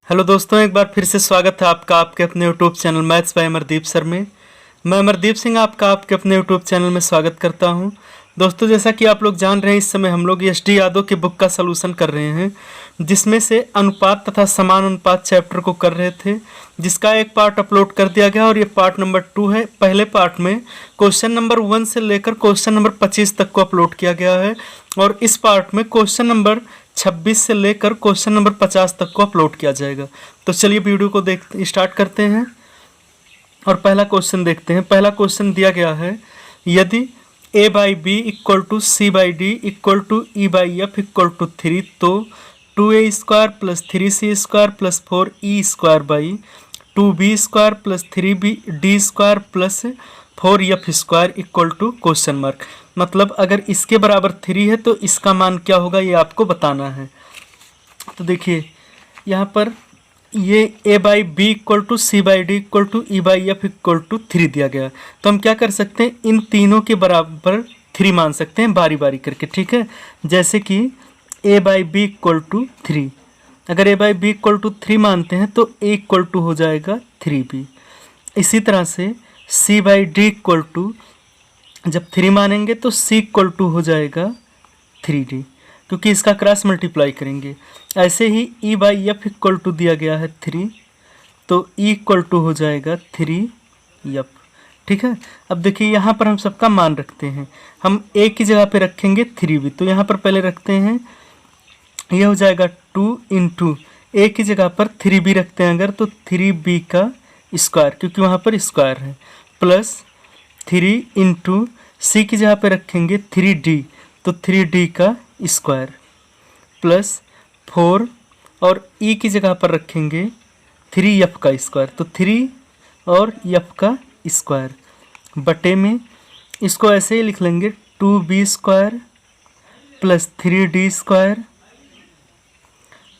Hello दोस्तों, एक बार फिर से स्वागत है आपका आपके अपने YouTube channel maths by Amardeep sir में। मैं अमरदीप सिंह आपका आपके अपने यूट्यूब चैनल में स्वागत करता हूं। दोस्तों, जैसा कि आप लोग जान रहे हैं, इस समय हम लोग एस.डी. यादव के बुक का सलूशन कर रहे हैं, जिसमें से अनुपात तथा समान अनुपात चैप्टर को कर रहे थे, जिसका एक पार्ट अपलोड कर दिया गया और ये पार्ट नंबर 2 है। पहले पार्ट में क्वेश्चन नंबर 1 से लेकर क्वेश्चन नंबर 25 तक को अपलोड किया गया है और इस पार्ट में क्वेश्चन नंबर 26 से लेकर क्वेश्चन नंबर 50 तक को अपलोड किया जाएगा। तो चलिए वीडियो को स्टार्ट करते हैं और पहला क्वेश्चन देखते हैं। पहला क्वेश्चन दिया गया है, यदि a by B equal to C by D equal to E by F equal to 3, तो 2a square plus 3c square plus 4e square by 2b square plus 3b D square plus 4f square equal to question mark. मतलब अगर इसके बराबर 3 है तो इसका मान क्या होगा, ये आपको बताना है। तो देखिए यहाँ पर ये a by B equal to C by D equal to E by F equal to 3 दिया गया है। तो हम क्या कर सकते हैं, इन तीनों के बराबर 3 मान सकते हैं बारी बारी करके, ठीक है। जैसे कि a by B equal to 3, अगर a by B equal to 3 मानते हैं तो a इक्वल टू हो जाएगा 3b। इसी तरह से c by D equal to, जब 3 मानेंगे तो c इक्वल टू हो जाएगा 3d, क्योंकि इसका क्रॉस मल्टीप्लाई करेंगे। ऐसे ही e by F equal to दिया गया है 3, तो e इक्वल टू हो जाएगा 3f, ठीक है। अब देखिए यहाँ पर हम सबका मान रखते हैं। हम a की जगह पे रखेंगे 3b, तो यहाँ पर पहले रखते हैं, यह हो जाएगा 2 इंटू a की जगह पर 3b रखते हैं अगर, तो 3b का स्क्वायर, क्योंकि वहाँ पर स्क्वायर है, प्लस 3 इंटू सी की जगह पे रखेंगे 3d, तो 3d का स्क्वायर, प्लस 4 और e की जगह पर रखेंगे 3f का स्क्वायर, तो 3 और f का स्क्वायर बटे में इसको ऐसे ही लिख लेंगे 2b square plus 3d square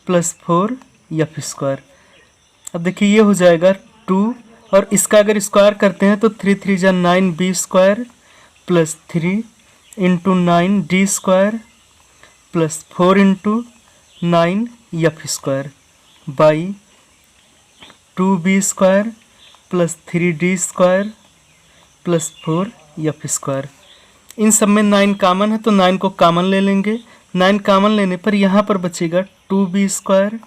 plus 4f square. अब देखिए ये हो जाएगा 2 और इसका अगर स्क्वायर करते हैं तो 3 3 जा 9b square plus 3 into 9d square plus 4 into 9f square by 2b square plus 3d square plus 4f square. इन सब में 9 कॉमन है तो 9 को कॉमन ले लेंगे। 9 कॉमन लेने पर यहाँ पर बचेगा 2b square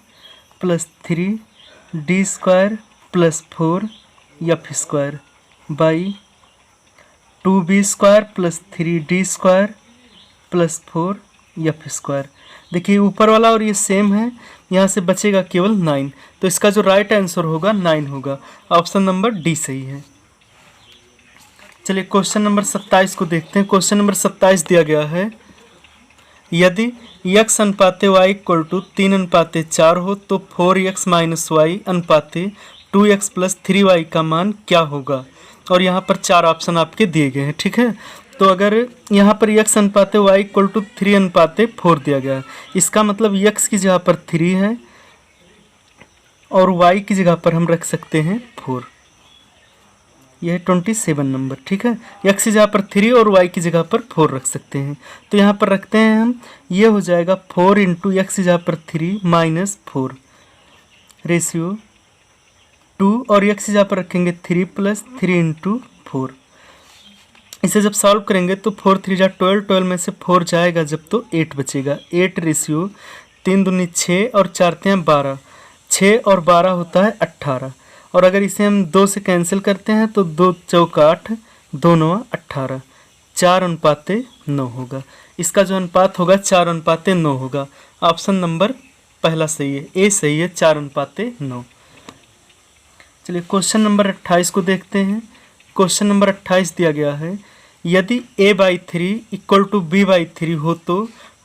plus 3d square plus 4f square by 2b square plus 3d square plus 4f square. देखिए ऊपर वाला और ये सेम है, यहाँ से बचेगा केवल 9, तो इसका जो राइट आंसर होगा 9 होगा। ऑप्शन नंबर डी सही है। चलिए क्वेश्चन नंबर 27 को देखते हैं। क्वेश्चन नंबर 27 दिया गया है, यदि x अनुपाते y इक्वल टू 3 अनुपाते 4 हो तो 4x minus Y अनुपाते 2x plus 3y का मान क्या होगा। और यहाँ पर 4 ऑप्शन आपके दिए गए हैं, ठीक है। तो अगर यहाँ पर x अनुपाते y इक्वल टू 3 अनुपाते 4 दिया गया है, इसका मतलब x की जगह पर 3 है और y की जगह पर हम रख सकते हैं 4। यह है 27 नंबर, ठीक है। x की जगह पर 3 और y की जगह पर 4 रख सकते हैं, तो यहाँ पर रखते हैं हम, ये हो जाएगा 4 इंटू एक्स की जगह पर 3 माइनस 4 रेशियो 2 और x की जगह पर रखेंगे 3 प्लस 3 इंटू 4। इसे जब सॉल्व करेंगे तो 4 3 जा 12, 12 में से 4 जाएगा जब तो 8 बचेगा। 8 रेशियो 3 दूनी 6 और 4 3 12, 6 और 12 होता है 18। और अगर इसे हम 2 से कैंसिल करते हैं तो 2 चौका 8, 2 9 18, 4 अनुपाते 9 होगा। इसका जो अनुपात होगा 4 अनुपाते 9 होगा। ऑप्शन नंबर पहला सही है, ए सही है, 4 अनुपाते 9। चलिए क्वेश्चन नंबर 28 को देखते हैं। क्वेश्चन नंबर 28 दिया गया है, यदि a by 3 equal to b by 3 हो तो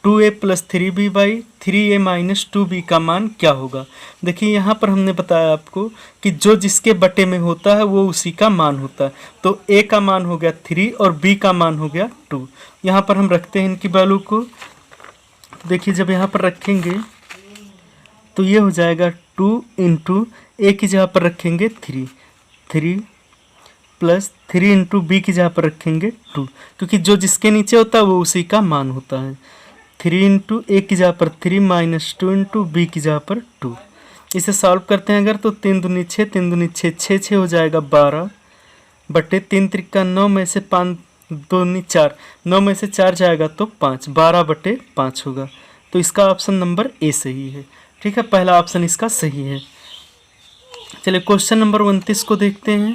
2a plus 3b by 3a minus 2b का मान क्या होगा। देखिए यहाँ पर हमने बताया आपको कि जो जिसके बटे में होता है वो उसी का मान होता है। तो a का मान हो गया 3 और b का मान हो गया 2। यहाँ पर हम रखते हैं इनकी वैल्यू को। देखिए जब यहाँ पर रखेंगे तो ये हो जाएगा 2 इंटू a की जगह पर रखेंगे 3 प्लस 3 इंटू बी की जगह पर रखेंगे 2, क्योंकि जो जिसके नीचे होता है वो उसी का मान होता है। 3 इंटू ए की जगह पर 3 माइनस 2 इंटू बी की जगह पर 2। इसे सॉल्व करते हैं अगर तो 3 दूनी 6, 3 दूनी 6, 6 6 हो जाएगा 12 बटे 3 त्रिका 9 में से 5 दूनी 4, 9 में से 4 जाएगा तो 5, 12 बटे 5 होगा। तो इसका ऑप्शन नंबर ए सही है। ठीक है, पहला ऑप्शन इसका सही है। चलिए क्वेश्चन नंबर 29 को देखते हैं।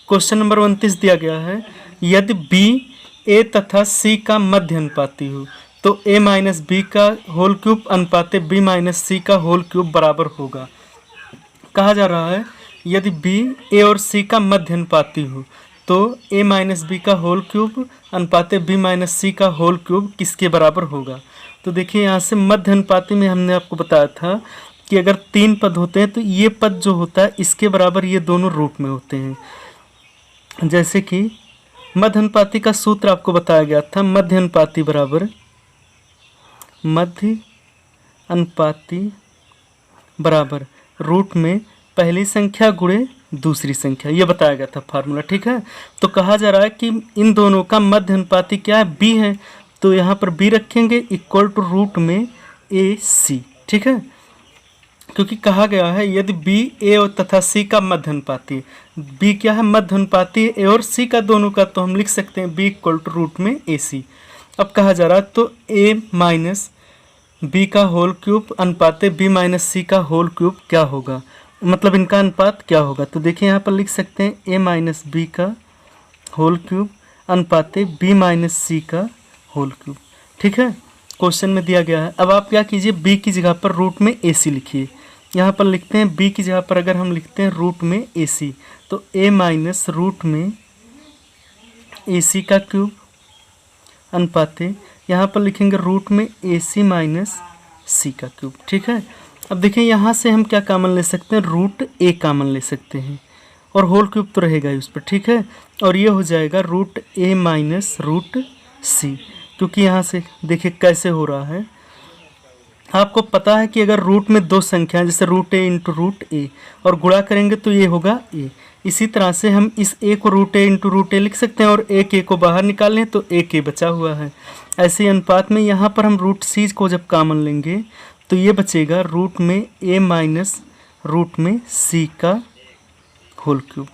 क्वेश्चन नंबर 29 दिया गया है, यदि बी ए तथा सी का मध्य अनुपाती हो तो a माइनस बी का होल क्यूब अनुपाते b माइनस सी का होल क्यूब बराबर होगा। कहा जा रहा है यदि b a और c का मध्य अनुपाती हो तो a माइनस बी का होल क्यूब अनुपाते b माइनस सी का होल क्यूब किसके बराबर होगा। तो देखिए यहाँ से मध्य अनुपाती में हमने आपको बताया था कि अगर 3 पद होते हैं तो ये पद जो होता है इसके बराबर ये दोनों रूप में होते हैं। जैसे कि मध्य अनुपाती का सूत्र आपको बताया गया था, मध्य अनुपाती बराबर मध्य अनुपाती बराबर रूट में पहली संख्या गुणे दूसरी संख्या, ये बताया गया था फार्मूला। ठीक है, तो कहा जा रहा है कि इन दोनों का मध्य अनुपाती क्या है, बी है, तो यहाँ पर बी रखेंगे इक्वल टू रूट में ए सी। ठीक है, क्योंकि कहा गया है यदि बी ए और तथा सी का मध्य अनुपाती, बी क्या है मध्य अनुपाती ए और सी का दोनों का, तो हम लिख सकते हैं बी इक्वल टू रूट में ए सी। अब कहा जा रहा है तो ए माइनस बी का होल क्यूब अनुपाते बी माइनस सी का होल क्यूब क्या होगा, मतलब इनका अनुपात क्या होगा। तो देखिए यहाँ पर लिख सकते हैं ए माइनस बी का होल क्यूब अनुपाते बी माइनस सी का होल क्यूब। ठीक है, क्वेश्चन में दिया गया है। अब आप क्या कीजिए, बी की जगह पर रूट में ए सी लिखिए। यहाँ पर लिखते हैं बी की जगह पर अगर हम लिखते हैं रूट में ए सी, तो ए माइनस रूट में ए सी का क्यूब अनुपाते यहाँ पर लिखेंगे रूट में ए सी माइनस सी का क्यूब। ठीक है, अब देखिए यहाँ से हम क्या कॉमन ले सकते हैं, रूट ए कॉमन ले सकते हैं और होल क्यूब तो रहेगा ही उस पर। ठीक है, और ये हो जाएगा रूट ए माइनस रूट सी, क्योंकि यहाँ से देखिए कैसे हो रहा है, आपको पता है कि अगर रूट में दो संख्या जैसे रूट ए इंटू रूट ए और गुणा करेंगे तो ये होगा ए। इसी तरह से हम इस ए को रूट ए इंटू रूट ए लिख सकते हैं और एक ए को बाहर निकाल लें तो एक ए बचा हुआ है। ऐसे अनुपात में यहाँ पर हम रूट सी को जब कॉमन लेंगे तो ये बचेगा रूट में ए माइनस रूट में सी का होल क्यूब।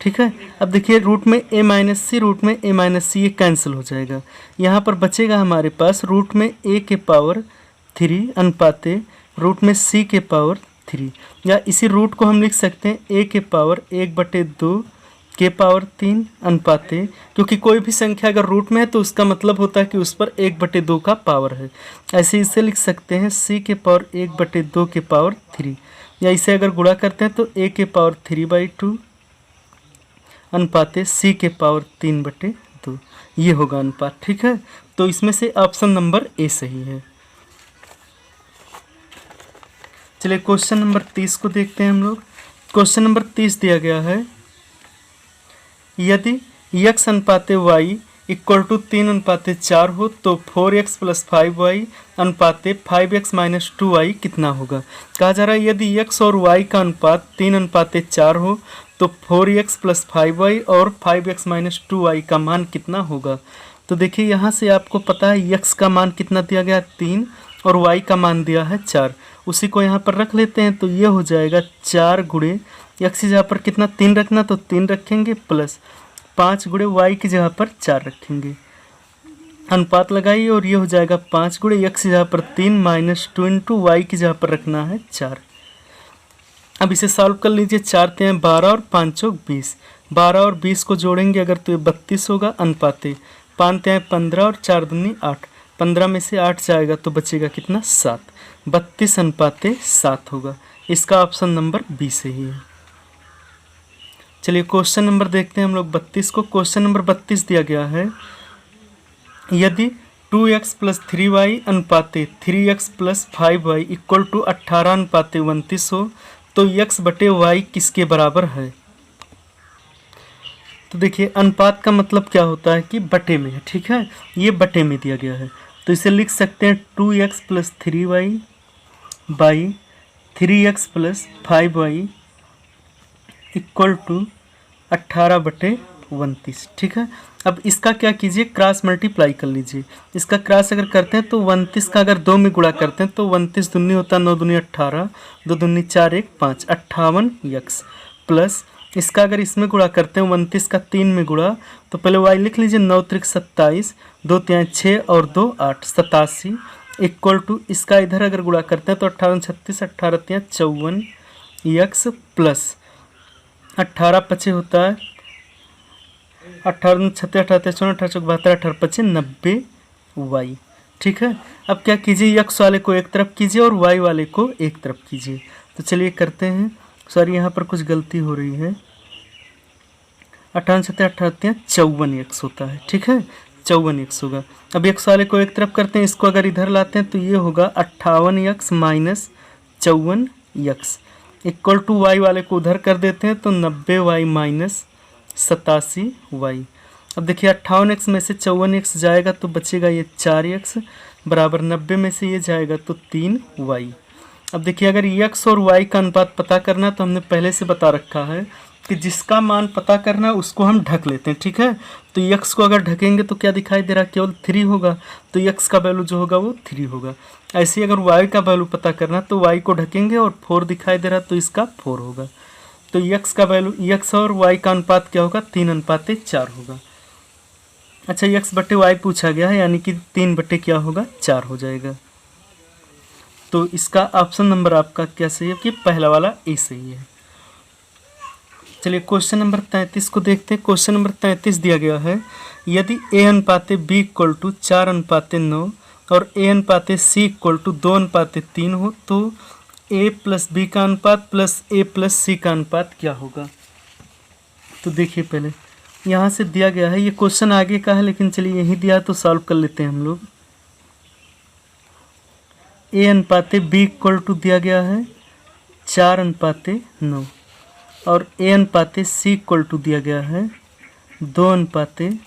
ठीक है, अब देखिए रूट में ए माइनस सी, रूट में ए माइनस सी, ये कैंसिल हो जाएगा। यहाँ पर बचेगा हमारे पास रूट में ए के पावर 3 अनुपाते रूट में सी के पावर 3, या इसी रूट को हम लिख सकते हैं ए के पावर 1/2 के पावर 3 अनुपाते, क्योंकि कोई भी संख्या अगर रूट में है तो उसका मतलब होता है कि उस पर 1/2 का पावर है। ऐसे इसे लिख सकते हैं सी के पावर 1/2 के पावर 3, या इसे अगर गुणा करते हैं तो ए के पावर 3/2 अनुपाते सी के पावर 3/2, ये होगा अनुपात। ठीक है, तो इसमें से ऑप्शन नंबर ए सही है। चलिए क्वेश्चन नंबर 30 को देखते हैं हम लोग। क्वेश्चन नंबर 30 दिया गया है, यदि x अनुपाते y इक्वल टू 3:4 हो तो 4x plus 5y अनुपाते 5x minus 2y कितना होगा। कहा जा रहा है यदि x और y का अनुपात 3:4 हो तो 4x प्लस 5y और 5x माइनस 2y का मान कितना होगा। तो देखिए यहाँ से आपको पता है x का मान कितना दिया गया 3 और y का मान दिया है 4, उसी को यहाँ पर रख लेते हैं तो ये हो जाएगा 4 गुणे x की जगह पर कितना 3 रखना तो 3 रखेंगे प्लस 5 गुणे y की जगह पर 4 रखेंगे, अनुपात लगाइए और ये हो जाएगा 5 गुणे x की जगह पर 3 माइनस 2 इंटू वाई की जगह पर रखना है 4। अब इसे सॉल्व कर लीजिए, 4 हैं 12 और 5 चौक 20, 12 और 20 को जोड़ेंगे अगर तो ये 32 होगा अनुपाते 5 हैं 15 और 4 दूनी 8, 15 में से 8 जाएगा तो बचेगा कितना 7, 32 अनुपाते 7 होगा। इसका ऑप्शन नंबर बी सही है। चलिए क्वेश्चन नंबर देखते हैं हम लोग 32 को। क्वेश्चन नंबर 32 दिया गया है, यदि 2x प्लस 3y अनुपाते 3x plus 5y equal to 18 अनुपाते 29 हो तो x बटे y किसके बराबर है। तो देखिए अनुपात का मतलब क्या होता है कि बटे में है। ठीक है, ये बटे में दिया गया है तो इसे लिख सकते हैं 2x plus 3y by 3x plus 5y equal to 18 बटे 29, ठीक है। अब इसका क्या कीजिए, क्रॉस मल्टीप्लाई कर लीजिए। इसका क्रॉस अगर करते हैं तो 29 का अगर 2 में गुणा करते हैं तो 29 दूनी होता है 9 दूनी 18, 2 दूनी 4 1 5, 58 यक्स प्लस इसका अगर इसमें गुणा करते हैं 29 का 3 में गुणा तो पहले वाई लिख लीजिए 9 त्रिक 27, 2 तिहाई 6 और 2 8, 87 इक्वल टू इसका इधर अगर गुणा करते हैं तो 18 36, 18 तिहाई 54 यक्स प्लस 18 पचे होता है 18 36, 18 54, 18 चौक 72, 18 पचे 90 वाई, ठीक है। अब क्या कीजिए, यक्स वाले को एक तरफ कीजिए और वाई वाले को एक तरफ कीजिए। तो चलिए करते हैं। सॉरी यहाँ पर कुछ गलती हो रही है। 18 37, 18 54 यक्स होता है, ठीक है, 54 यक्स होगा। अब यक्स वाले को एक तरफ करते हैं, इसको अगर इधर लाते हैं तो ये होगा 58 X minus 54 X equal to Y वाले को उधर कर देते हैं तो 90 वाई माइनस 87 वाई। अब देखिए 58 एक्स में से 54 एक्स जाएगा तो बचेगा ये 4 एक्स बराबर 90 में से ये जाएगा तो 3 वाई। अब देखिए अगर एक्स और वाई का अनुपात पता करना तो हमने पहले से बता रखा है कि जिसका मान पता करना उसको हम ढक लेते हैं, ठीक है। तो एक्स को अगर ढकेंगे तो क्या दिखाई दे रहा है, केवल 3 होगा, तो एक्स का वैल्यू जो होगा वो 3 होगा। ऐसे ही अगर वाई का वैल्यू पता करना तो वाई को ढकेंगे और 4 दिखाई दे रहा तो इसका 4 होगा। तो एक्स का वैल्यू, एक्स और वाई का अनुपात क्या होगा, 3:4 होगा। अच्छा, एक्स बटे वाई पूछा गया है यानी कि 3 बटे क्या होगा, 4 हो जाएगा। तो इसका ऑप्शन नंबर आपका क्या सही है कि पहला वाला ए सही है। चलिए क्वेश्चन नंबर 33 को देखते हैं। क्वेश्चन नंबर 33 दिया गया है, यदि ए अनुपाते बी इक्वल टू 4:9 और ए अनुपाते सी इक्वल टू 2:3 हो तो ए प्लस बी का अनुपात प्लस ए प्लस सी का अनुपात क्या होगा। तो देखिए पहले यहाँ से दिया गया है, ये क्वेश्चन आगे का है लेकिन चलिए यही दिया तो सॉल्व कर लेते हैं हम लोग। ए अनुपाते बी इक्वल टू दिया गया है 4:9 और ए अनुपाते सी इक्वल टू दिया गया है 2:3,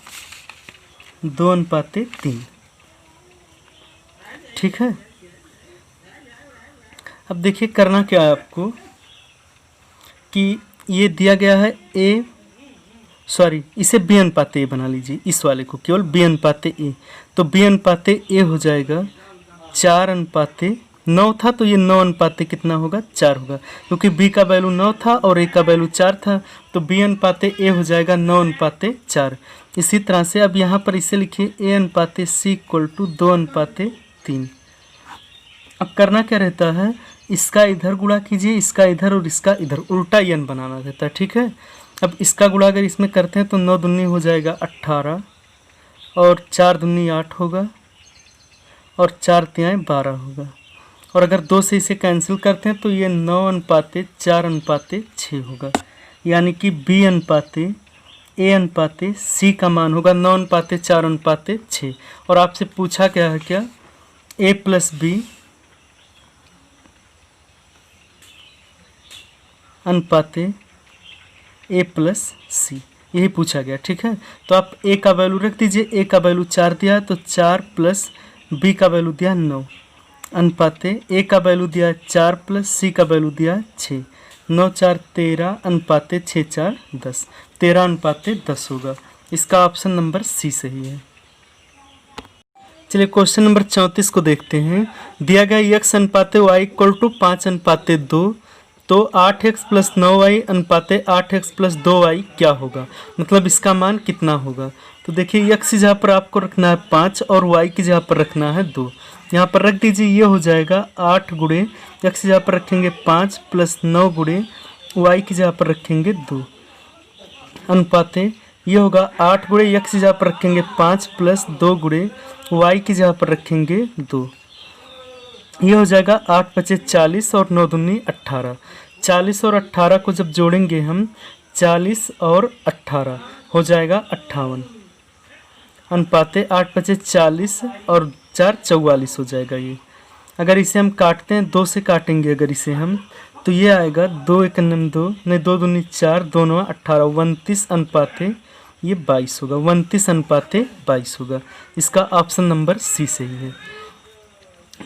ठीक है। अब देखिए करना क्या है आपको कि ये दिया गया है इसे बी अनुपाते ए बना लीजिए, इस वाले को केवल बी अनुपाते ए। तो बी अनुपाते ए हो जाएगा 4:9 था तो ये 9 कितना होगा, 4 होगा, क्योंकि b का वैल्यू 9 था और a का वैल्यू 4 था तो b अनुपाते a हो जाएगा 9:4। इसी तरह से अब यहाँ पर इसे लिखिए a अनुपाते c इक्वल टू 2:3। अब करना क्या रहता है, इसका इधर गुणा कीजिए, इसका इधर और इसका इधर, उल्टा n बनाना रहता है, ठीक है। अब इसका गुणा अगर इसमें करते हैं तो 9 दूनी हो जाएगा 18 और 4 दूनी 8 होगा और 4 तिहाई 12 होगा। और अगर 2 से इसे कैंसिल करते हैं तो ये 9:4:6 होगा, यानी कि बी अनुपाते ए अनुपाते सी का मान होगा 9:4:6। और आपसे पूछा क्या है, क्या ए प्लस बी अनुपाते ए प्लस सी, यही पूछा गया, ठीक है। तो आप ए का वैल्यू रख दीजिए, ए का वैल्यू 4 दिया तो 4 प्लस बी का वैल्यू दिया 9 अनुपाते ए का वैल्यू दिया 4 प्लस सी का वैल्यू दिया 6, 9 4 13 अनुपाते 6 4 10, 13:10 होगा। इसका ऑप्शन नंबर सी सही है। चलिए क्वेश्चन नंबर 34 को देखते हैं। दिया गया x अनुपाते y इक्वल टू 5:2 तो 8x plus 9y अनुपाते 8x plus 2y क्या होगा, मतलब इसका मान कितना होगा। तो देखिए x की जगह पर आपको रखना है 5 और y की जगह पर रखना है 2, यहाँ पर रख दीजिए, ये हो जाएगा 8 गुणे x की जगह पर रखेंगे 5 प्लस 9 गुणे y की जगह पर रखेंगे 2 अनुपाते ये होगा 8 गुणे x की जगह पर रखेंगे 5 प्लस 2 गुणे y की जगह पर रखेंगे 2, ये हो जाएगा 8 × 5 = 40 और 9 दूनी 18। 40 और 18 को जब जोड़ेंगे हम 40 और 18 हो जाएगा 58 अनुपाते 8 × 5 = 40 और 4 = 44 हो जाएगा। ये अगर इसे हम काटते हैं 2 से काटेंगे अगर इसे हम तो ये आएगा 2 × 1 = 2 नहीं 2 दूनी 4 2 9 18 29 अनुपाते ये 22 होगा, 29 अनुपाते 22 होगा। इसका ऑप्शन नंबर सी सही है।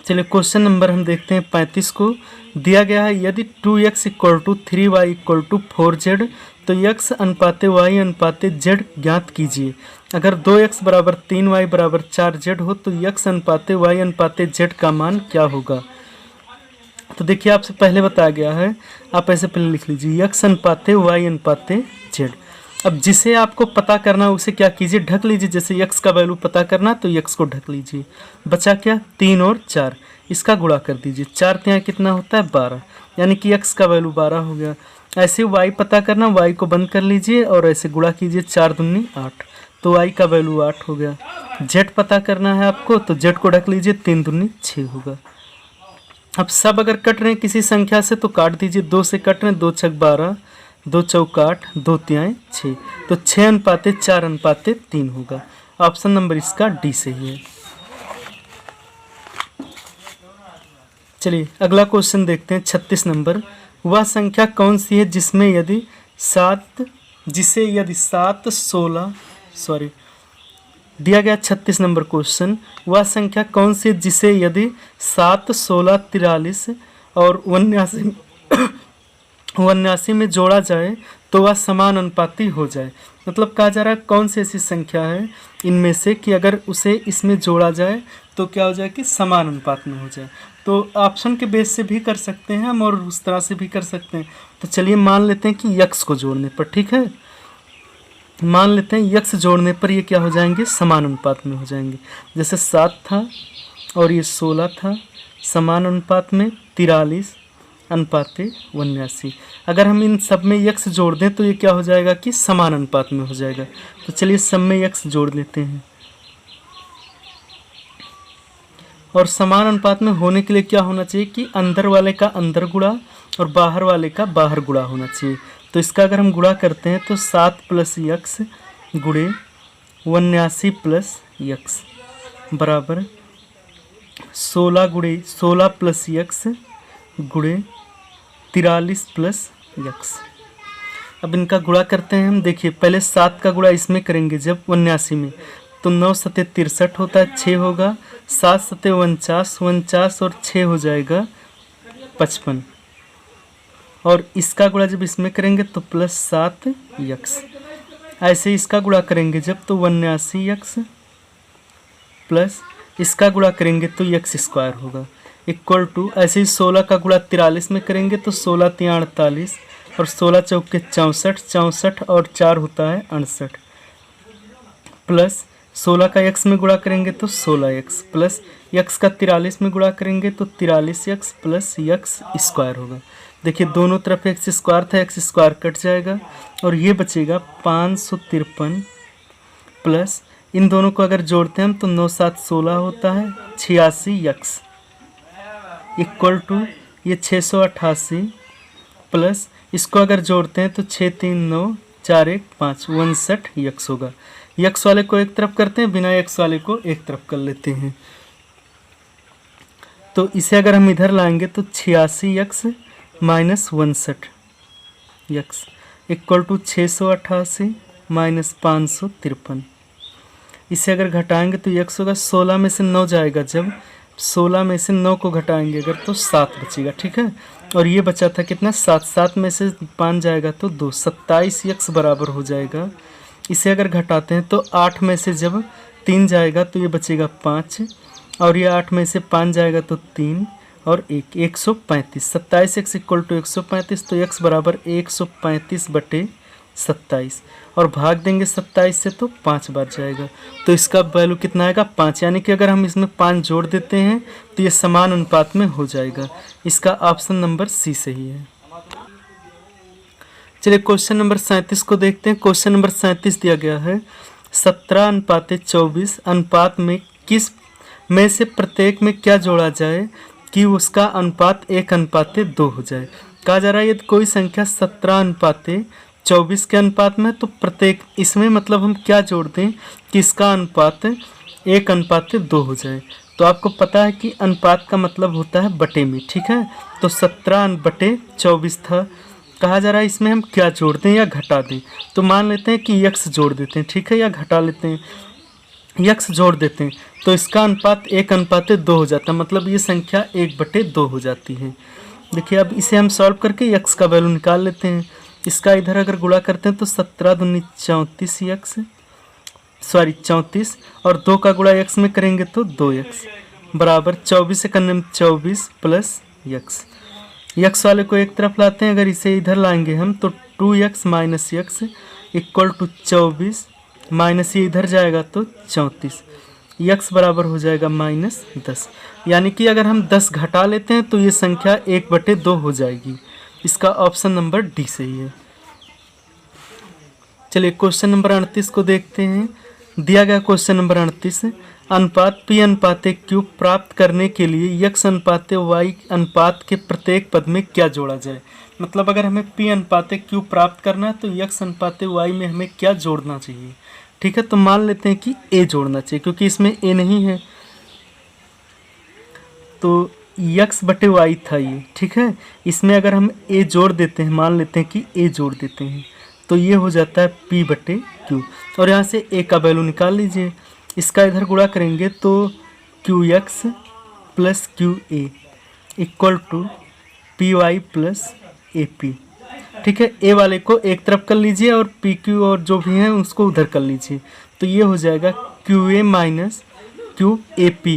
चलिए क्वेश्चन नंबर हम देखते हैं 35 को। दिया गया है यदि 2x = 3y = 4z तो x अनुपाते y अनुपाते z ज्ञात कीजिए। अगर 2x बराबर 3y बराबर 4z हो तो x अनुपाते y अनुपाते z का मान क्या होगा। तो देखिए आपसे पहले बताया गया है, आप ऐसे पहले लिख लीजिए x अनुपाते y अनुपाते z। अब जिसे आपको पता करना उसे क्या कीजिए, ढक लीजिए। जैसे x का वैल्यू पता करना तो x को ढक लीजिए। बचा क्या, 3 और 4, इसका गुणा कर दीजिए। 4 3 कितना होता है 12, यानी कि x का वैल्यू 12 हो गया। ऐसे y पता करना, y को बंद कर लीजिए और ऐसे गुणा कीजिए, 4 दूनी 8, तो y का वैल्यू 8 हो गया। z पता करना है आपको तो z को ढक लीजिए, 3 दूनी 6 होगा। अब सब अगर कट रहे हैं किसी संख्या से तो काट दीजिए। 2 से कट रहे हैं, 2 छक 12, 2 चौक 8, 2 तिहाई 6, तो 6 अनुपाते 4 अनुपाते 3 होगा। ऑप्शन नंबर इसका डी सही है। चलिए अगला क्वेश्चन देखते हैं 36 नंबर। वह संख्या कौन सी है जिसे यदि 7 16 दिया गया 36 नंबर क्वेश्चन। वह संख्या कौन सी है जिसे यदि 7 16 43 और 79 में जोड़ा जाए तो वह समान अनुपाती हो जाए। मतलब कहा जा रहा है कौन सी ऐसी संख्या है इनमें से कि अगर उसे इसमें जोड़ा जाए तो क्या हो जाए कि समान अनुपात में हो जाए। तो ऑप्शन के बेस से भी कर सकते हैं हम और उस तरह से भी कर सकते हैं। तो चलिए मान लेते हैं कि यक्स को जोड़ने पर, ठीक है, मान लेते हैं यक्स जोड़ने पर ये क्या हो जाएंगे, समान अनुपात में हो जाएंगे। जैसे 7 था और ये 16 था, समान अनुपात में 43 अनुपाते 79। अगर हम इन सब में यक्स जोड़ दें तो ये क्या हो जाएगा कि समान अनुपात में हो जाएगा। तो चलिए सब में यक्स जोड़ लेते हैं। और समान अनुपात में होने के लिए क्या होना चाहिए कि अंदर वाले का अंदर गुणा और बाहर वाले का बाहर गुणा होना चाहिए। तो इसका अगर हम गुणा करते हैं तो 7 प्लस यक्स गुणे 79 प्लस यक्स बराबर 16 प्लस यक्स गुणे 43 प्लस यक्स। अब इनका गुणा करते हैं हम। देखिए पहले 7 का गुणा इसमें करेंगे जब 79 में, तो 9 सते 63 होता है, 6 होगा, 7 सते 49 और 6 हो जाएगा 55। और इसका गुणा जब इसमें करेंगे तो प्लस 7 यक्स। ऐसे इसका गुणा करेंगे जब तो 79 यक्स प्लस इसका गुणा करेंगे तो यक्स स्क्वायर होगा इक्वल टू, ऐसे ही 16 का गुणा 43 में करेंगे तो 16 तिया 48 और 16 चौके 64 और 4 होता है 68 प्लस 16 का यक्स में गुणा करेंगे तो 16 यक्स प्लस यक्स का 43 में गुणा करेंगे तो 43 यक्स प्लस यक्स स्क्वायर होगा। देखिए दोनों तरफ एक्स स्क्वायर था, एक्स स्क्वायर कट जाएगा और ये बचेगा 553 प्लस इन दोनों को अगर जोड़ते हैं हम तो 9 7 16 होता है 86 यक्स इक्वल टू ये 688 प्लस इसको अगर जोड़ते हैं तो 6 3 9 4 1 5 59 यक्स होगा। यक्स वाले को एक तरफ करते हैं, बिना यक्स वाले को एक तरफ कर लेते हैं। तो इसे अगर हम इधर लाएंगे तो 86 X minus 59 X equal to 688 minus 553। इसे अगर घटाएंगे तो यक्स होगा, 16 में से 9 जाएगा, जब 16 में से 9 को घटाएंगे अगर तो 7 बचेगा, ठीक है। और ये बचा था कितना 7, 7 में से 5 जाएगा तो 2, 27 यक्स बराबर हो जाएगा। इसे अगर घटाते हैं तो 8 में से जब 3 जाएगा तो ये बचेगा 5 और ये 8 में से 5 जाएगा तो 3 और 1 135। 27 एक्स इक्वल टू 135, तो एक्स बराबर 135/27 और भाग देंगे 27 से तो 5 बार जाएगा। तो इसका वैल्यू कितना आएगा 5, यानी कि अगर हम इसमें 5 जोड़ देते हैं तो ये समान अनुपात में हो जाएगा। इसका ऑप्शन नंबर सी सही है। चलिए क्वेश्चन नंबर 37 को देखते हैं। क्वेश्चन नंबर 37 दिया गया है 17/24 अनुपात में किस में से प्रत्येक में क्या जोड़ा जाए कि उसका अनुपात 1/2 हो जाए। कहा जा रहा है यदि कोई संख्या 17/24 के अनुपात में तो प्रत्येक इसमें मतलब हम क्या जोड़ दें कि इसका अनुपात 1/2 हो जाए। तो आपको पता है कि अनुपात का मतलब होता है बटे में, ठीक है। तो 17/24 था, कहा जा रहा है इसमें हम क्या जोड़ दें या घटा दें। तो मान लेते हैं कि यक्स जोड़ देते हैं, ठीक है, या घटा लेते हैं, यक्स जोड़ देते हैं तो इसका अनुपात 1/2 हो जाता है, मतलब ये संख्या 1/2 हो जाती है। देखिए अब इसे हम सॉल्व करके यक्स का वैल्यू निकाल लेते हैं। इसका इधर अगर गुणा करते हैं तो 17 दूनी 34 एक्स, सॉरी 34, और 2 का गुणा x में करेंगे तो 2x बराबर 24 से करने में 24 प्लस x। x वाले को एक तरफ लाते हैं, अगर इसे इधर लाएंगे हम तो 2x minus X equal to 24, minus ये इधर जाएगा तो 34, x बराबर हो जाएगा -10। यानी कि अगर हम 10 घटा लेते हैं तो ये संख्या 1/2 हो जाएगी। इसका ऑप्शन नंबर डी सही है। चलिए क्वेश्चन नंबर 38 को देखते हैं। दिया गया क्वेश्चन नंबर 38, अनुपात p अनुपात q प्राप्त करने के लिए x अनुपात y अनुपात के प्रत्येक पद में क्या जोड़ा जाए। मतलब अगर हमें p अनुपात q प्राप्त करना है तो x अनुपात y में हमें क्या जोड़ना चाहिए। ठीक है, तो मान लेते हैं कि a जोड़ना चाहिए, क्योंकि इसमें a नहीं है तो x/y था ये। ठीक है, इसमें अगर हम a जोड़ देते हैं, मान लेते हैं कि a जोड़ देते हैं तो ये हो जाता है p/q, और यहाँ से a का वैल्यू निकाल लीजिए। इसका इधर गुणा करेंगे तो qx plus qa equal to py plus ap। ठीक है, a वाले को एक तरफ कर लीजिए और pq और जो भी हैं उसको उधर कर लीजिए, तो ये हो जाएगा qa minus qap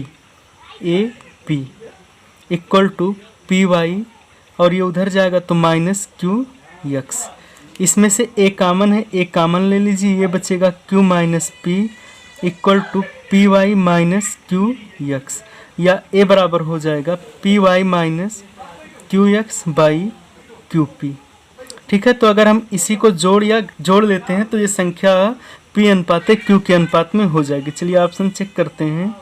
equal to py, और ये उधर जाएगा तो माइनस qx। इसमें से a कामन है, a कामन ले लीजिए, ये बचेगा q minus p equal to py minus qx, या a बराबर हो जाएगा py minus qx by qp। ठीक है, तो अगर हम इसी को जोड़ लेते हैं तो ये संख्या p अनुपात q के अनुपात में हो जाएगी। चलिए ऑप्शन चेक करते हैं,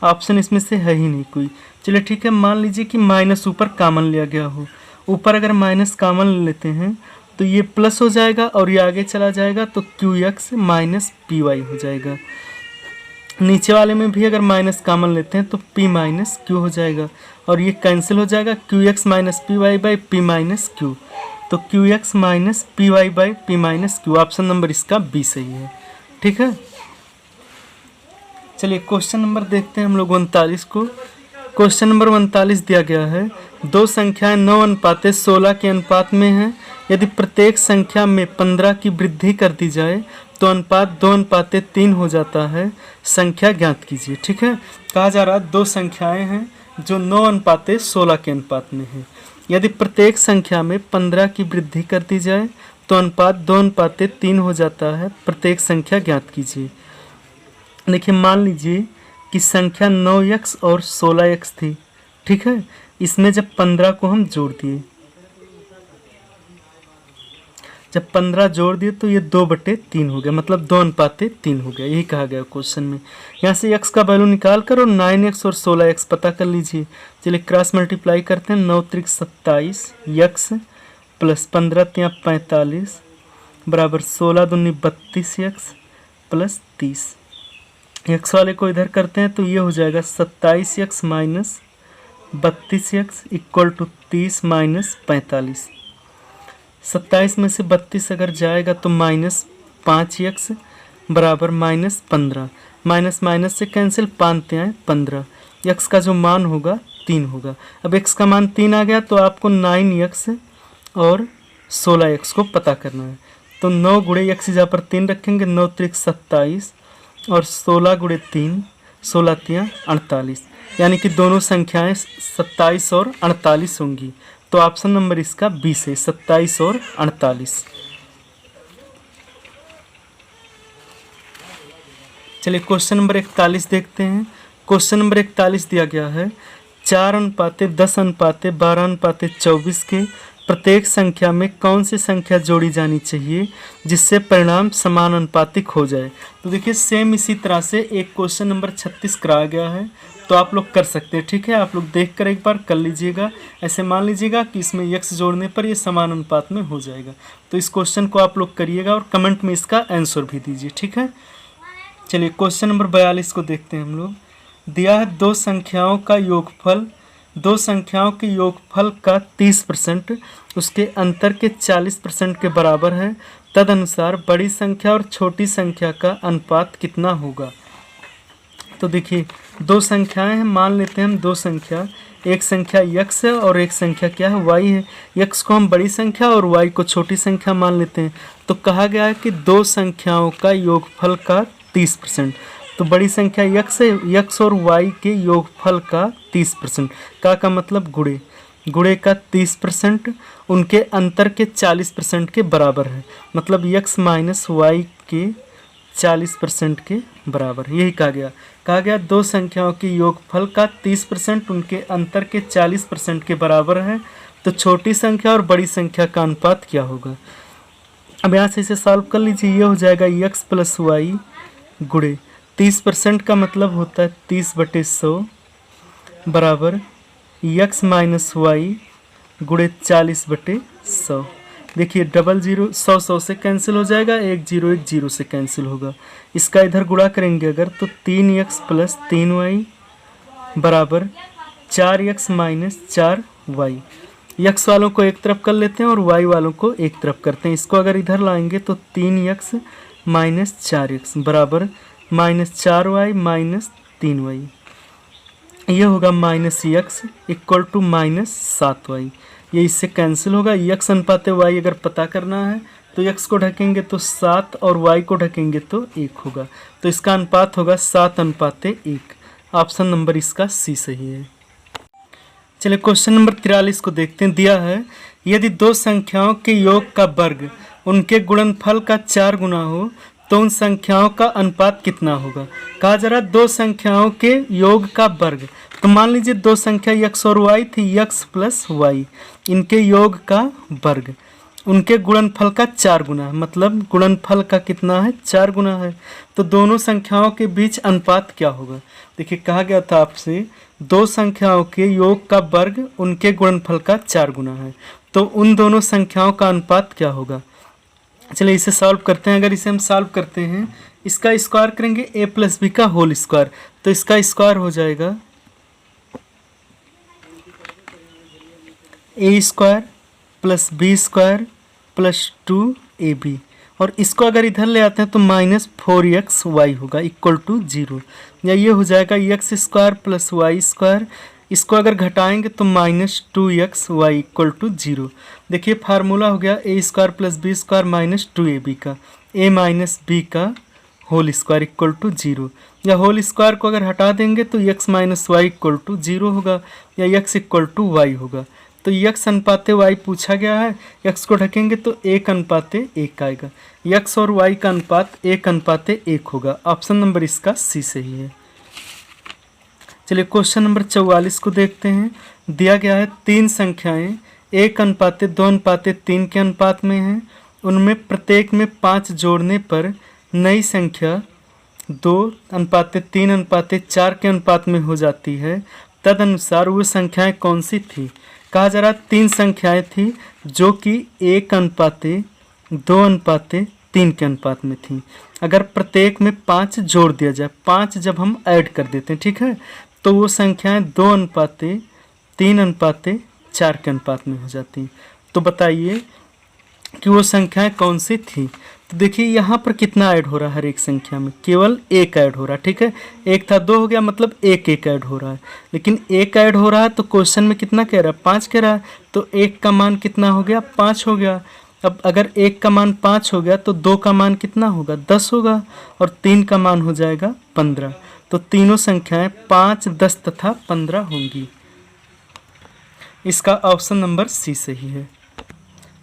ऑप्शन इसमें से है ही नहीं कोई। चलिए ठीक है, मान लीजिए कि माइनस ऊपर कामन लिया गया हो, ऊपर अगर माइनस कामन ले लेते हैं तो ये प्लस हो जाएगा और ये आगे चला जाएगा तो qx माइनस py हो जाएगा। नीचे वाले में भी अगर माइनस कामन लेते हैं तो p माइनस q हो जाएगा, और ये कैंसिल हो जाएगा qx minus py by p minus q, तो qx minus py by p minus q। Option number इसका बी सही है। ठीक है, चलिए क्वेश्चन नंबर देखते हैं हम लोग 39 को। क्वेश्चन नंबर 39 दिया गया है, दो संख्याएं 9 अनुपात 16 के अनुपात में हैं। यदि प्रत्येक संख्या में 15 की वृद्धि कर दी जाए तो अनुपात 2 अनुपात 3 हो जाता है, संख्या ज्ञात कीजिए। ठीक है, कहा जा रहा है दो संख्याएं हैं जो 9 अनुपात 16 के अनुपात में हैं। यदि प्रत्येक संख्या में 15 की वृद्धि कर दी जाए तो अनुपात 2 अनुपात 3 हो जाता है, प्रत्येक संख्या ज्ञात कीजिए। देखिए मान लीजिए कि संख्या 9x और 16x थी। ठीक है, इसमें जब 15 को हम जोड़ दिए, जब 15 जोड़ दिए तो ये 2/3 हो गया, मतलब 2 अनुपात 3 हो गया। यही कहा गया क्वेश्चन में। यहाँ से x का वैल्यू निकाल कर और 9x और 16x पता कर लीजिए। चलिए क्रॉस मल्टीप्लाई करते हैं। 9 त्रिक 27 x प्लस 15 तिया 45 बराबर 16 दूनी 32x प्लस 30। x वाले को इधर करते हैं तो ये हो जाएगा 27x minus 32x equal to 30 minus 45। 27 में से 32 अगर जाएगा तो माइनस 5x बराबर माइनस 15, माइनस माइनस से कैंसिल, 5 आए 15। x का जो मान होगा 3 होगा। अब x का मान 3 आ गया तो आपको 9x और 16x को पता करना है। तो 9 गुणे x जहाँ पर 3 रखेंगे, 9 त्रिक 27 और 16 गुणे 3, 16 तिया 48, यानी कि दोनों संख्याएं 27 और 48 होंगी। तो ऑप्शन नंबर इसका बी से 27 और 48। चलिए क्वेश्चन नंबर 41 देखते हैं। क्वेश्चन नंबर 41 दिया गया है, 4 अनुपात 10 अनुपात 12 अनुपात 24 के प्रत्येक संख्या में कौन सी संख्या जोड़ी जानी चाहिए जिससे परिणाम समान अनुपातिक हो जाए। तो देखिए सेम इसी तरह से एक क्वेश्चन नंबर 36 कराया गया है, तो आप लोग कर सकते हैं। ठीक है, आप लोग देखकर एक बार कर लीजिएगा। ऐसे मान लीजिएगा कि इसमें x जोड़ने पर ये समान अनुपात में हो जाएगा। तो इस क्वेश्चन को आप लोग करिएगा और कमेंट में इसका आंसर भी दीजिए। ठीक है, चलिए क्वेश्चन नंबर 42 को देखते हैं हम लोग। दिया है दो संख्याओं का योगफल, दो संख्याओं के योगफल का 30% उसके अंतर के 40% के बराबर है, तदनुसार बड़ी संख्या और छोटी संख्या का अनुपात कितना होगा। तो देखिए दो संख्याएं हैं, मान लेते हैं हम दो संख्या, एक संख्या x है और एक संख्या क्या है y है। x को हम बड़ी संख्या और y को छोटी संख्या मान लेते हैं। तो कहा गया है कि दो संख्याओं का योगफल का 30%। तो बड़ी संख्या x है, x और y के योगफल का 30% का मतलब गुणे का 30% उनके अंतर के 40% के बराबर है। मतलब x माइनस वाई के 40% के बराबर, यही कहा गया दो संख्याओं के योगफल का 30% उनके अंतर के 40% के बराबर है। तो छोटी संख्या और बड़ी संख्या का अनुपात क्या होगा। अब यहाँ से इसे सॉल्व कर लीजिए। ये हो जाएगा x प्लस वाई गुणे 30% का मतलब होता है 30/100 बराबर x माइनस वाई गुणे 40/100। देखिए डबल जीरो 100 से कैंसिल हो जाएगा, 1 0 से कैंसिल होगा। इसका इधर गुणा करेंगे अगर तो 3x प्लस 3y बराबर 4x माइनस 4y। x वालों को एक तरफ कर लेते हैं और y वालों को एक तरफ करते हैं। इसको अगर इधर लाएंगे तो 3x माइनस 4x बराबर माइनस 4y माइनस 3y। ये होगा minus x equal to minus 7y। ये इससे कैंसिल होगा। x अनुपात y अगर पता करना है तो x को ढकेंगे तो 7 और y को ढकेंगे तो 1 होगा। तो इसका अनुपात होगा 7:1। ऑप्शन नंबर इसका सी सही है। चलिए क्वेश्चन नंबर 43 को देखते हैं। दिया है यदि दो संख्याओं के योग का वर्ग उनके गुणनफल का 4 गुना हो तो उन संख्याओं का अनुपात कितना होगा। कहा जरा दो संख्याओं के योग का वर्ग, तो मान लीजिए दो संख्या x और y थी, x प्लस वाई, इनके योग का वर्ग उनके गुणनफल का 4 गुना, मतलब गुणनफल का कितना है 4 गुना है। तो दोनों संख्याओं के बीच अनुपात क्या होगा। देखिए कहा गया था आपसे दो संख्याओं के योग का वर्ग उनके गुणनफल का 4 गुना है, तो उन दोनों संख्याओं का अनुपात क्या होगा। चलिए इसे सॉल्व करते हैं। अगर इसे हम सॉल्व करते हैं, इसका स्क्वायर करेंगे a प्लस बी का होल स्क्वायर, तो इसका स्क्वायर हो जाएगा a square plus B square plus 2ab। और इसको अगर इधर ले आते हैं तो माइनस 4xy होगा इक्वल टू 0, या ये हो जाएगा x square plus Y square. इसको अगर घटाएंगे तो माइनस 2xy इक्वल टू 0। देखिए फार्मूला हो गया a square plus B square minus 2ab का a माइनस बी का होल स्क्वायर इक्वल टू 0, या होल स्क्वायर को अगर हटा देंगे तो x minus Y equal to 0 होगा, या x इक्वल टू वाई होगा। तो x अनुपात y पूछा गया है, x को ढकेंगे तो 1:1 आएगा। x और y का अनुपात 1:1 होगा। ऑप्शन नंबर इसका सी सही है। चलिए क्वेश्चन नंबर 44 को देखते हैं। दिया गया है तीन संख्याएं 1:2:3 के अनुपात में हैं। उनमें प्रत्येक में 5 जोड़ने पर नई संख्या 2:3:4 के अनुपात में हो जाती है। तदनुसार वो संख्याएं कौन सी थी। कहा जा रहा 3 संख्याएं थी जो कि 1:2:3 के अनुपात में थी। अगर प्रत्येक में 5 जोड़ दिया जाए, 5 जब हम ऐड कर देते हैं, ठीक है, तो वो संख्याएं 2:3:4 के अनुपात में हो जाती हैं। तो बताइए कि वो संख्याएं कौन सी थी। तो देखिए यहाँ पर कितना ऐड हो रहा है, हर एक संख्या में केवल 1 ऐड हो रहा है, ठीक है। 1 था 2 हो गया, मतलब 1 ऐड हो रहा है। लेकिन 1 ऐड हो रहा है तो क्वेश्चन में कितना कह रहा है, 5 कह रहा है। तो 1 का मान कितना हो गया, 5 हो गया। अब अगर 1 का मान 5 हो गया तो 2 का मान कितना होगा, 10 होगा, और 3 का मान हो जाएगा 15। तो तीनों संख्याएं 5, 10 तथा 15 होंगी। इसका ऑप्शन नंबर सी सही है।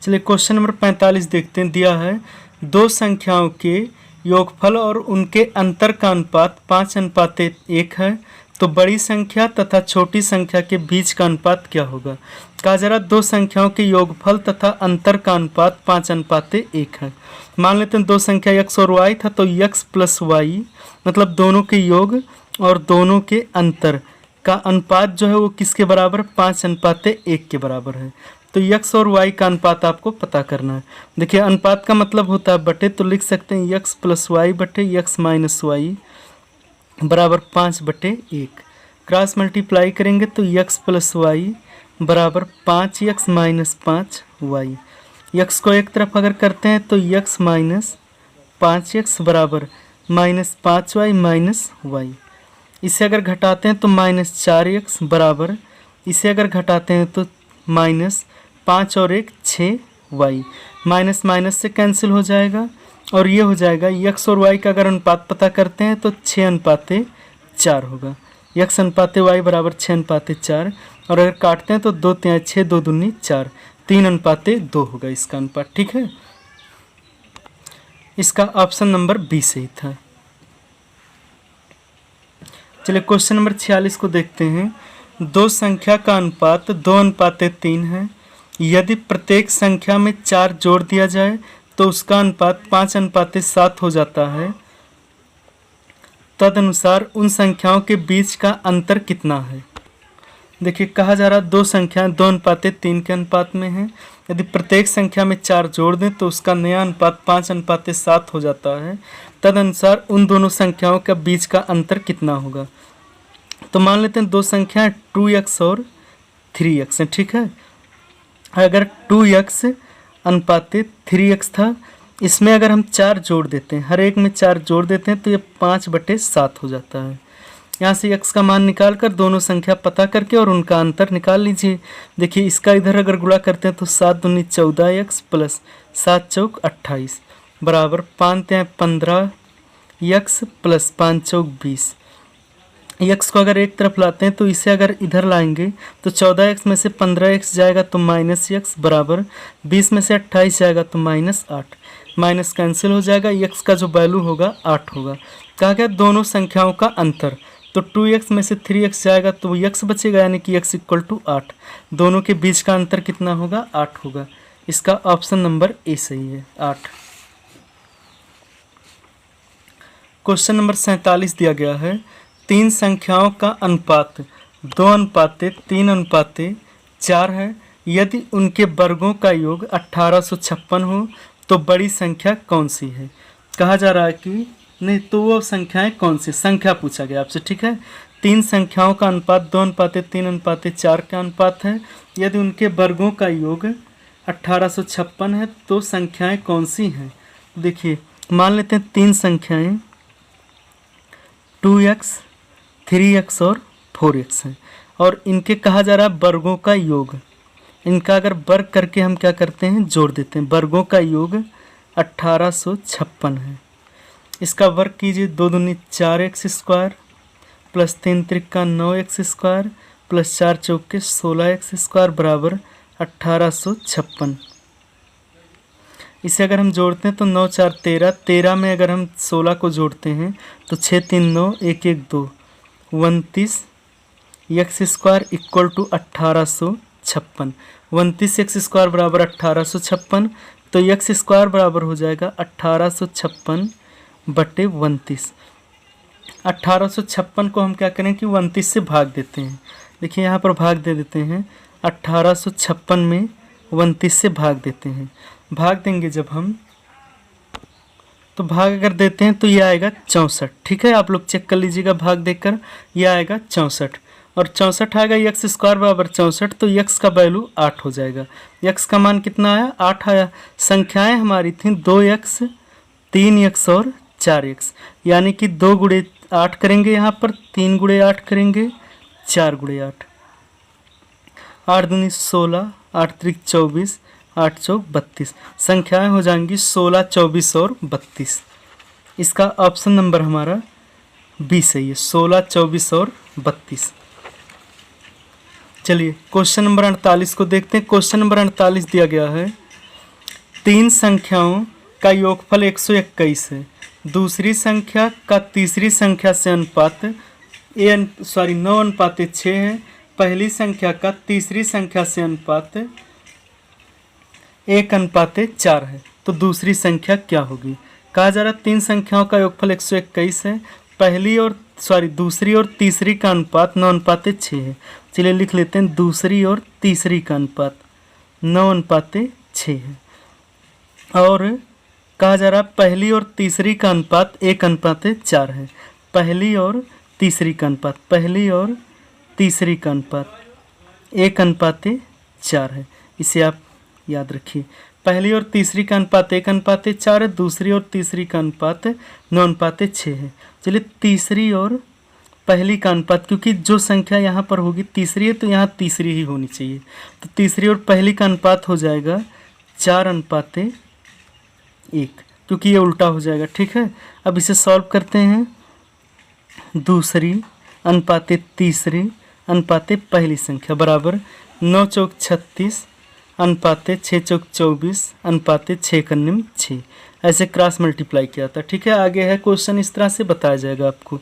चलिए क्वेश्चन नंबर 45 देखते हैं। दिया है दो संख्याओं के योगफल और उनके अंतर का अनुपात 5:1 है, तो बड़ी संख्या तथा छोटी संख्या के बीच का अनुपात क्या होगा। कहा जरा दो संख्याओं के योगफल तथा अंतर का अनुपात 5:1 है। मान लेते हैं दो संख्या x और y था, तो x प्लस वाई मतलब दोनों के योग और दोनों के अंतर का अनुपात जो है वो किसके बराबर, 5:1 के बराबर है। तो x और y का अनुपात आपको पता करना है। देखिए अनुपात का मतलब होता है बटे, तो लिख सकते हैं x प्लस वाई बटे x माइनस वाई बराबर 5/1। क्रॉस मल्टीप्लाई करेंगे तो x प्लस वाई बराबर 5x माइनस 5y। x को एक तरफ अगर करते हैं तो x माइनस 5x बराबर माइनस 5y माइनस y। इसे अगर घटाते हैं तो -4x बराबर, इसे अगर घटाते हैं तो -5 और 1 6y, माइनस माइनस से कैंसिल हो जाएगा और ये हो जाएगा x और y का अगर अनुपात पता करते हैं तो 6:4 होगा। x अनुपात y बराबर 6:4 और अगर काटते हैं तो 2 3 6 2 दूनी 4, 3:2 होगा इसका अनुपात। ठीक है, इसका ऑप्शन नंबर बी सही था। चलिए क्वेश्चन नंबर 46 को देखते हैं। दो संख्या का अनुपात 2:3 है। यदि प्रत्येक संख्या में 4 जोड़ दिया जाए तो उसका अनुपात 5:7 हो जाता है। तदनुसार उन संख्याओं के बीच का अंतर कितना है। देखिए कहा जा रहा है दो संख्याएं 2:3 के अनुपात में हैं। यदि प्रत्येक संख्या में 4 जोड़ दें तो उसका नया अनुपात 5:7 हो जाता है। तदनुसार उन दोनों संख्याओं का बीच का अंतर कितना होगा। तो मान लेते हैं दो संख्याएं 2x और 3x हैं। ठीक है, अगर 2x अनुपात 3x था, इसमें अगर हम 4 जोड़ देते हैं, हर एक में 4 जोड़ देते हैं तो ये 5/7 हो जाता है। यहाँ से x का मान निकाल कर दोनों संख्या पता करके और उनका अंतर निकाल लीजिए। देखिए इसका इधर अगर गुणा करते हैं तो 7 दूनी 14x प्लस 7 चौक 28 बराबर 5 3 15x प्लस 5 चौक 20। x को अगर एक तरफ लाते हैं तो इसे अगर इधर लाएंगे तो 14x में से 15x जाएगा तो -x बराबर 20 में से 28 जाएगा तो -8, माइनस कैंसिल हो जाएगा। x का जो वैल्यू होगा 8 होगा। कहा गया दोनों संख्याओं का अंतर, तो 2x में से 3x जाएगा तो x बचेगा, यानी कि x = 8। दोनों के बीच का अंतर कितना होगा, 8 होगा। इसका ऑप्शन नंबर ए सही है, 8। क्वेश्चन नंबर 47 दिया गया है। तीन संख्याओं का अनुपात 2:3:4 है। यदि उनके वर्गों का योग 1856 हो तो बड़ी संख्या कौन सी है। कहा जा रहा है कि नहीं तो वो संख्याएं कौन सी, संख्या पूछा गया आपसे। ठीक है, तीन संख्याओं का अनुपात 2:3:4 का अनुपात है। यदि उनके वर्गों का योग 1856 है तो संख्याएं कौन सी हैं। देखिए मान लेते हैं तीन संख्याएं 2x 3x और 4x हैं और इनके कहा जा रहा है वर्गों का योग। इनका अगर वर्ग करके हम क्या करते हैं, जोड़ देते हैं। वर्गों का योग 1856 है। इसका वर्ग कीजिए, 2 दूनी 4x² plus 3 Trika 9x² plus 4 चौके 16x² बराबर 1856। इसे अगर हम जोड़ते हैं तो 9 4 13, 13 में अगर हम 16 को जोड़ते हैं तो 6 3 9 1 1 2 29 x² इक्वल टू 1856। 29x² बराबर 1856, तो x² बराबर हो जाएगा 1856/29। 1856 को हम क्या करें कि 29 से भाग देते हैं। देखिए यहाँ पर भाग दे देते हैं, 1856 में 29 से भाग देते हैं। भाग देंगे जब हम, तो भाग अगर देते हैं तो ये आएगा 64। ठीक है, आप लोग चेक कर लीजिएगा भाग देकर, ये आएगा 64 और 64 आएगा। x² बराबर 64, तो x का वैल्यू 8 हो जाएगा। x का मान कितना आया, 8 आया। संख्याएं हमारी थी 2x 3x और 4x, यानी कि 2 गुणे 8 करेंगे, यहाँ पर 3 गुणे 8 करेंगे, 4 गुणे 8, 8 दूनी 16, 8 त्रिक 24, 8 चौक 32। संख्याएं हो जाएंगी 16 24 और 32। इसका ऑप्शन नंबर हमारा बी सही है, 16 24 और 32। चलिए क्वेश्चन नंबर 48 को देखते हैं। क्वेश्चन नंबर 48 दिया गया है, तीन संख्याओं का योगफल 121 है। दूसरी संख्या का तीसरी संख्या से अनुपात 9:6 है। पहली संख्या का तीसरी संख्या से अनुपात 1:4 है, तो दूसरी संख्या क्या होगी। कहा जा रहा है तीन संख्याओं का योगफल 121 है। दूसरी और तीसरी का अनुपात 9:6 है। चलिए लिख लेते हैं, दूसरी और तीसरी का अनुपात 9:6 है। और कहा जा रहा है पहली और तीसरी का अनुपात 1:4 है। पहली और तीसरी का अनुपात 1:4 है। इसे आप याद रखिए, पहली और तीसरी का अनुपात 1:4 है, दूसरी और तीसरी का अनुपात 9:6 है। चलिए तीसरी और पहली का अनुपात, क्योंकि जो संख्या यहाँ पर होगी तीसरी है तो यहाँ तीसरी ही होनी चाहिए, तो तीसरी और पहली का अनुपात हो जाएगा 4:1, क्योंकि ये उल्टा हो जाएगा। ठीक है, अब इसे सॉल्व करते हैं। दूसरी अनुपाते तीसरी अनुपाते पहली संख्या बराबर 9 चौक 36 अनुपाते 6 चौक 24 अनुपाते 6 कन्निम 6, ऐसे क्रॉस मल्टीप्लाई किया था। ठीक है, आगे है क्वेश्चन, इस तरह से बताया जाएगा आपको।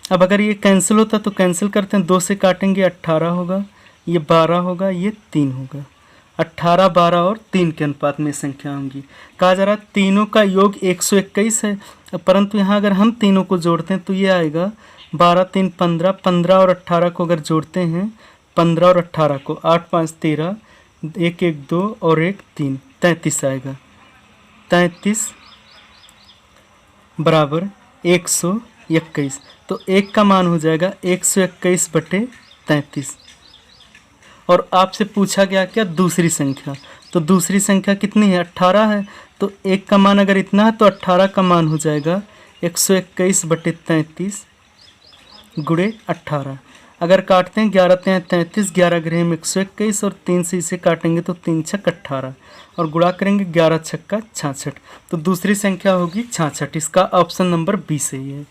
अब अगर ये कैंसिल होता तो कैंसिल करते हैं, 2 से काटेंगे 18 होगा, ये 12 होगा, ये 3 होगा। 18, 12 और 3 के अनुपात में संख्या होंगी। कहा जा रहा है तीनों का योग 121 है, परंतु यहाँ अगर हम तीनों को जोड़ते हैं तो ये आएगा 12 3 15, 15 और 18 को अगर जोड़ते हैं, 15 और 18 को 8 5 13, 1 1 2 और 1 3, 33 आएगा। 33 बराबर 121, तो 1 का मान हो जाएगा 121/33। और आपसे पूछा गया क्या, दूसरी संख्या, तो दूसरी संख्या कितनी है, 18 है, तो 1 का मान अगर इतना है तो 18 का मान हो जाएगा 121/33 गुणे 18। अगर काटते हैं 11 3 33, 11 ग्रह में 121 और 3 से इसे काटेंगे तो 3 छक 18 और गुणा करेंगे 11 छक्का 66, तो दूसरी संख्या होगी 66। इसका ऑप्शन नंबर बी सही है।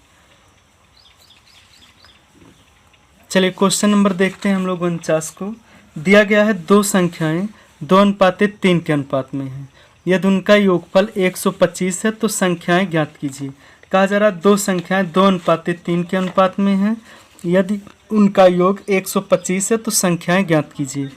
चलिए क्वेश्चन नंबर देखते हैं हम लोग 49 को। दिया गया है दो संख्याएं 2:3 के अनुपात में है, यदि उनका योगफल 125 है तो संख्याएं ज्ञात कीजिए। कहा जा रहा है दो संख्याएं 2:3 के अनुपात में है, यदि उनका योग 125 है तो संख्याएं ज्ञात कीजिए।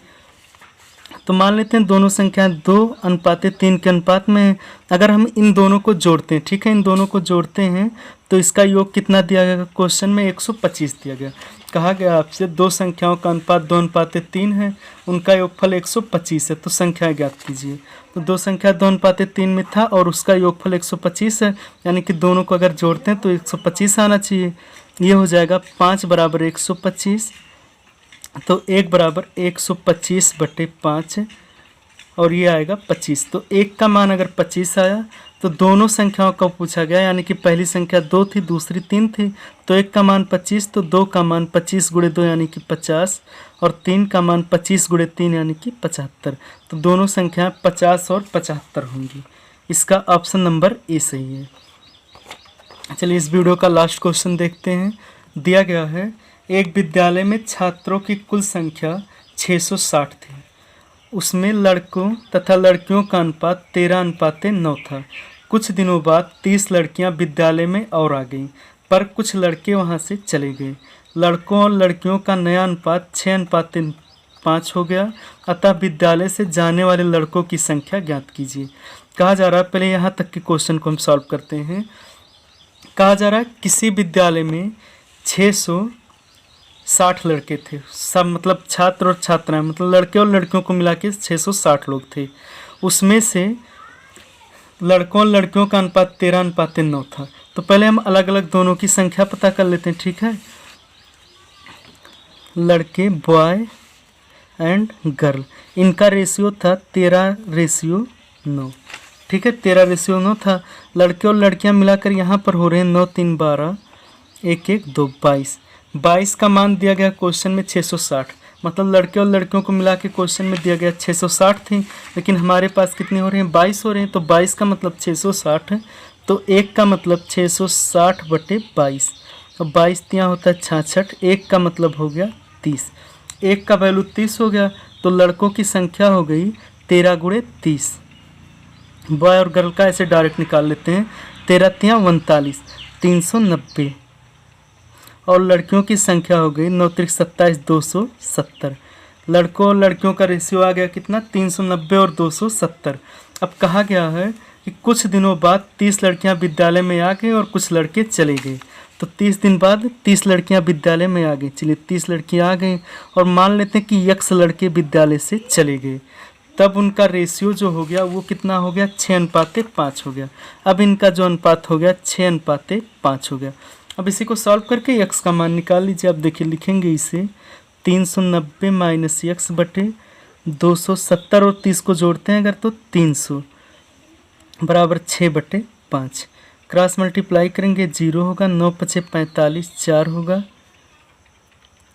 तो मान लेते हैं दोनों संख्याएं 2:3 के अनुपात में है। अगर हम इन दोनों को जोड़ते हैं, ठीक है, इन दोनों को जोड़ते हैं तो इसका योग कितना दिया गया, क्वेश्चन में 125 दिया गया। कहा गया आपसे दो संख्याओं का अनुपात 2:3 है, उनका योगफल 125 है, तो संख्या ज्ञात कीजिए। तो दो संख्या 2:3 में था और उसका योगफल 125 है, यानी कि दोनों को अगर जोड़ते हैं तो 125 आना चाहिए। ये हो जाएगा 5 बराबर 125, तो 1 बराबर 125/5 और ये आएगा 25। तो 1 का मान अगर 25 आया तो दोनों संख्याओं का पूछा गया, यानी कि पहली संख्या 2 थी दूसरी 3 थी, तो 1 का मान 25, तो 2 का मान 25 गुणे 2 यानी कि 50 और 3 का मान 25 गुणे 3 यानी कि 75। तो दोनों संख्याएं 50 और 75 होंगी। इसका ऑप्शन नंबर ए सही है। चलिए इस वीडियो का लास्ट क्वेश्चन देखते हैं। दिया गया है एक विद्यालय में छात्रों की कुल संख्या 660 थी, उसमें लड़कों तथा लड़कियों का अनुपात 13:9 था। कुछ दिनों बाद 30 लड़कियां विद्यालय में और आ गईं, पर कुछ लड़के वहां से चले गए। लड़कों और लड़कियों का नया अनुपात 6:5 हो गया, अतः विद्यालय से जाने वाले लड़कों की संख्या ज्ञात कीजिए। कहा जा रहा है, पहले यहाँ तक के क्वेश्चन को हम सॉल्व करते हैं। कहा जा रहा है किसी विद्यालय में 660 लड़के थे, सब मतलब छात्र और छात्राएं, मतलब लड़के और लड़कियों को मिला के 660 लोग थे। उसमें से लड़कों और लड़कियों का अनुपात 13:9 था। तो पहले हम अलग अलग दोनों की संख्या पता कर लेते हैं, ठीक है। लड़के बॉय एंड गर्ल, इनका रेशियो था 13:9, ठीक है, 13:9 था। लड़के और लड़कियां मिलाकर यहाँ पर हो रहे हैं 9 3 12, 1 1 2 22। 22 का मान दिया गया क्वेश्चन में 660, मतलब लड़के और लड़कियों को मिला के क्वेश्चन में दिया गया 660 थी, लेकिन हमारे पास कितने हो रहे हैं, 22 हो रहे हैं। तो 22 का मतलब 660 है, तो 1 का मतलब 660/22 और 22 तियाँ होता है 66, 1 का मतलब हो गया 30, 1 का वैल्यू 30 हो गया। तो लड़कों की संख्या हो गई 13 गुणे 30। बॉय और गर्ल का ऐसे डायरेक्ट निकाल लेते हैं, 13 तियाँ 39, 390 और लड़कियों की संख्या हो गई 9 त्रिक 27, 270। लड़कों और लड़कियों का रेशियो आ गया कितना, 390 और 270। अब कहा गया है कि कुछ दिनों बाद 30 लड़कियां विद्यालय में आ गई और कुछ लड़के चले गए। तो 30 दिन बाद 30 लड़कियां विद्यालय में आ गई। चलिए 30 लड़कियां आ गई और मान लेते हैं कि x लड़के विद्यालय से चले गए, तब उनका रेशियो जो हो गया वो कितना हो गया, 6:5 हो गया। अब इनका जो अनुपात हो गया 6:5 हो गया। अब इसी को सॉल्व करके x का मान निकाल लीजिए। अब देखिए लिखेंगे इसे 390 - x बटे 270 और 30 को जोड़ते हैं अगर तो 300 बराबर 6/5। क्रॉस मल्टीप्लाई करेंगे 0 होगा, 9 × 5 = 45, 4 होगा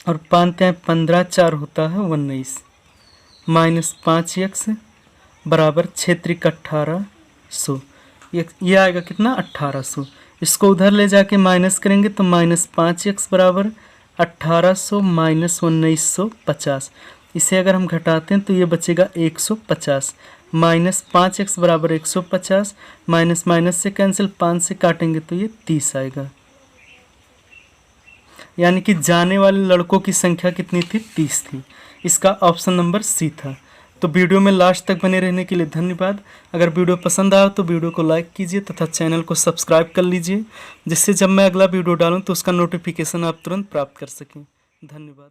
और पानते हैं 15 4 होता है 19 माइनस 5x बराबर 6×1800। ये आएगा कितना 1800। इसको उधर ले जाके माइनस करेंगे तो माइनस 5x बराबर 1800 माइनस 1950। इसे अगर हम घटाते हैं तो ये बचेगा 150 माइनस 5x बराबर 150 माइनस माइनस से कैंसिल 5 से काटेंगे तो ये 30 आएगा। यानी कि जाने वाले लड़कों की संख्या कितनी थी 30 थी। इसका ऑप्शन नंबर सी था। तो वीडियो में लास्ट तक बने रहने के लिए धन्यवाद। अगर वीडियो पसंद आया तो वीडियो को लाइक कीजिए तथा चैनल को सब्सक्राइब कर लीजिए, जिससे जब मैं अगला वीडियो डालूं तो उसका नोटिफिकेशन आप तुरंत प्राप्त कर सकें। धन्यवाद।